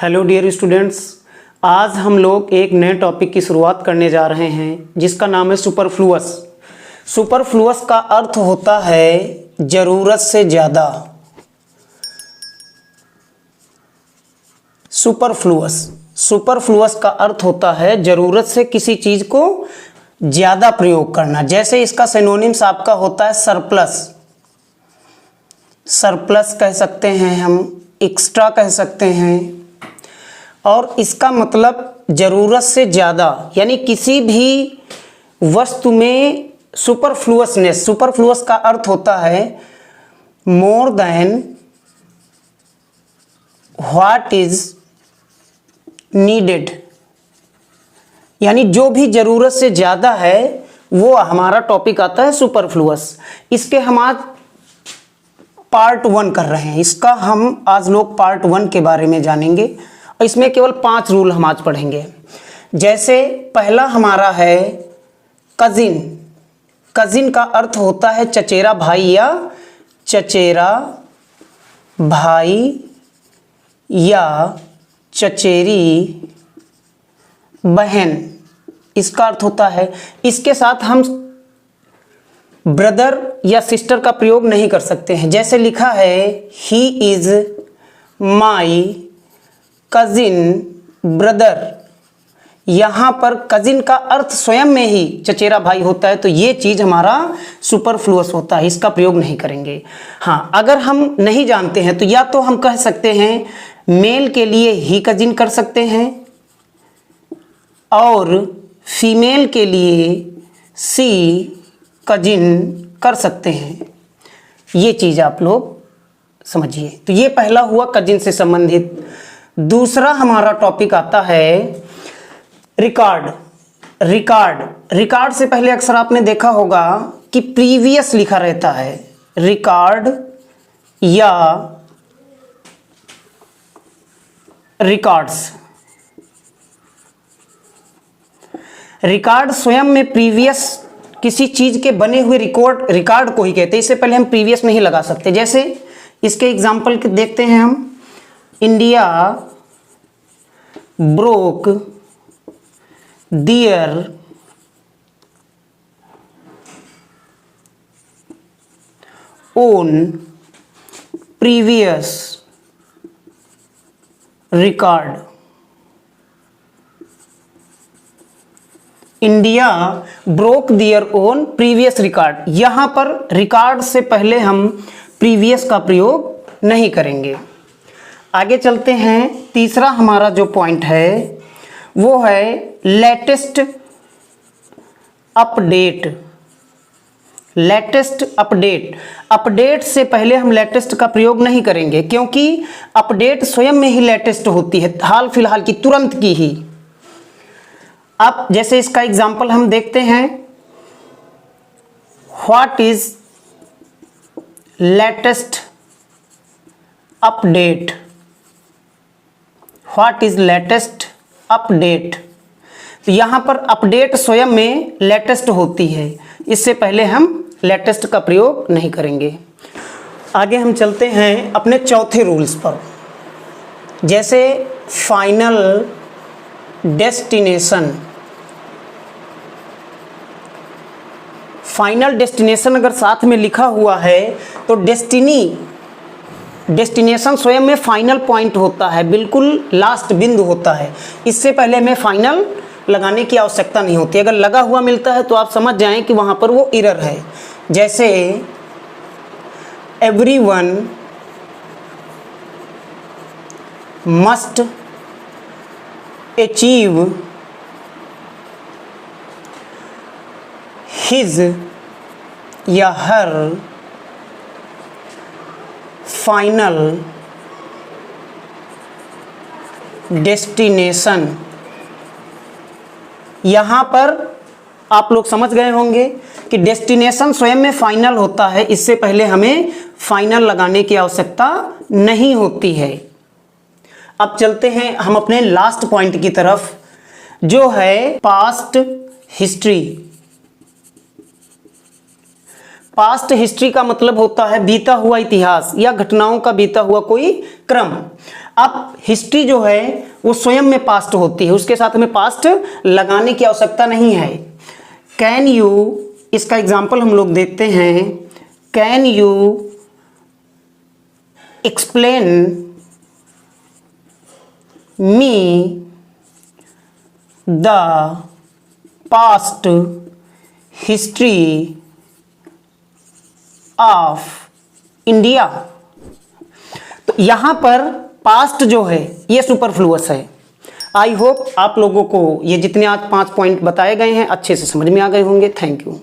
Hello dear students, आज हम लोग एक नए टॉपिक की शुरुआत करने जा रहे हैं जिसका नाम है सुपरफ्लुअस। सुपरफ्लुअस का अर्थ होता है ज़रूरत से ज़्यादा। सुपरफ्लुअस का अर्थ होता है ज़रूरत से किसी चीज़ को ज़्यादा प्रयोग करना। जैसे इसका सिनोनिम्स आपका होता है सरप्लस। सरप्लस कह सकते हैं हम, एक्स्ट्रा कह सकते हैं। और इसका मतलब ज़रूरत से ज़्यादा, यानी किसी भी वस्तु में सुपरफ्लुअसनेस। सुपरफ्लुअस का अर्थ होता है more than what is needed, यानी जो भी ज़रूरत से ज़्यादा है वो हमारा टॉपिक आता है सुपरफ्लुअस। इसके हम आज पार्ट 1 कर रहे हैं। इसका हम आज लोग पार्ट 1 के बारे में जानेंगे और इसमें केवल 5 रूल हम आज पढ़ेंगे। जैसे पहला हमारा है कजिन। कजिन का अर्थ होता है चचेरा भाई या चचेरा भाई या चचेरी बहन, इसका अर्थ होता है। इसके साथ हम ब्रदर या सिस्टर का प्रयोग नहीं कर सकते हैं। जैसे लिखा है he is my cousin brother, यहाँ पर कजिन का अर्थ स्वयं में ही चचेरा भाई होता है, तो ये चीज़ हमारा सुपरफ्लुअस होता है, इसका प्रयोग नहीं करेंगे। हाँ, अगर हम नहीं जानते हैं तो या तो हम कह सकते हैं मेल के लिए ही कजिन कर सकते हैं और फीमेल के लिए सी कजिन कर सकते हैं। ये चीज़ आप लोग समझिए। तो ये पहला हुआ कजिन से संबंधित। दूसरा हमारा टॉपिक आता है रिकॉर्ड। रिकॉर्ड से पहले अक्सर आपने देखा होगा कि प्रीवियस लिखा रहता है। रिकॉर्ड या रिकॉर्ड्स। रिकॉर्ड स्वयं में प्रीवियस किसी चीज के बने हुए रिकॉर्ड को ही कहते हैं। इससे पहले हम प्रीवियस नहीं लगा सकते। जैसे इसके एग्जाम्पल देखते हैं हम। India broke their own previous record. India broke their own previous record. यहाँ पर रिकॉर्ड से पहले हम प्रीवियस का प्रयोग नहीं करेंगे। आगे चलते हैं। तीसरा हमारा जो पॉइंट है वो है latest update. Latest update. Update से पहले हम लेटेस्ट का प्रयोग नहीं करेंगे, क्योंकि अपडेट स्वयं में ही लेटेस्ट होती है, हाल फिलहाल की, तुरंत की ही। अब जैसे इसका एग्जाम्पल हम देखते हैं। What is latest update. What is latest update. तो यहां पर अपडेट स्वयं में लेटेस्ट होती है, इससे पहले हम लेटेस्ट का प्रयोग नहीं करेंगे। आगे हम चलते हैं अपने चौथे रूल्स पर। जैसे फाइनल डेस्टिनेशन। फाइनल डेस्टिनेशन अगर साथ में लिखा हुआ है तो डेस्टिनेशन स्वयं में फाइनल पॉइंट होता है, बिल्कुल लास्ट बिंदु होता है। इससे पहले हमें फाइनल लगाने की आवश्यकता नहीं होती। अगर लगा हुआ मिलता है तो आप समझ जाएं कि वहाँ पर वो एरर है। जैसे एवरीवन मस्ट अचीव हिज या हर फाइनल डेस्टिनेशन। यहाँ पर आप लोग समझ गए होंगे कि डेस्टिनेशन स्वयं में फाइनल होता है, इससे पहले हमें फाइनल लगाने की आवश्यकता नहीं होती है। अब चलते हैं हम अपने लास्ट पॉइंट की तरफ, जो है पास्ट हिस्ट्री। पास्ट हिस्ट्री का मतलब होता है बीता हुआ इतिहास या घटनाओं का बीता हुआ कोई क्रम। अब हिस्ट्री जो है वो स्वयं में पास्ट होती है, उसके साथ हमें पास्ट लगाने की आवश्यकता नहीं है। कैन यू, इसका एग्जाम्पल हम लोग देखते हैं, can you explain me the past history of India. तो यहां पर पास्ट जो है ये सुपरफ्लुअस है। आई होप आप लोगों को ये जितने आज 5 पॉइंट बताए गए हैं अच्छे से समझ में आ गए होंगे। Thank you.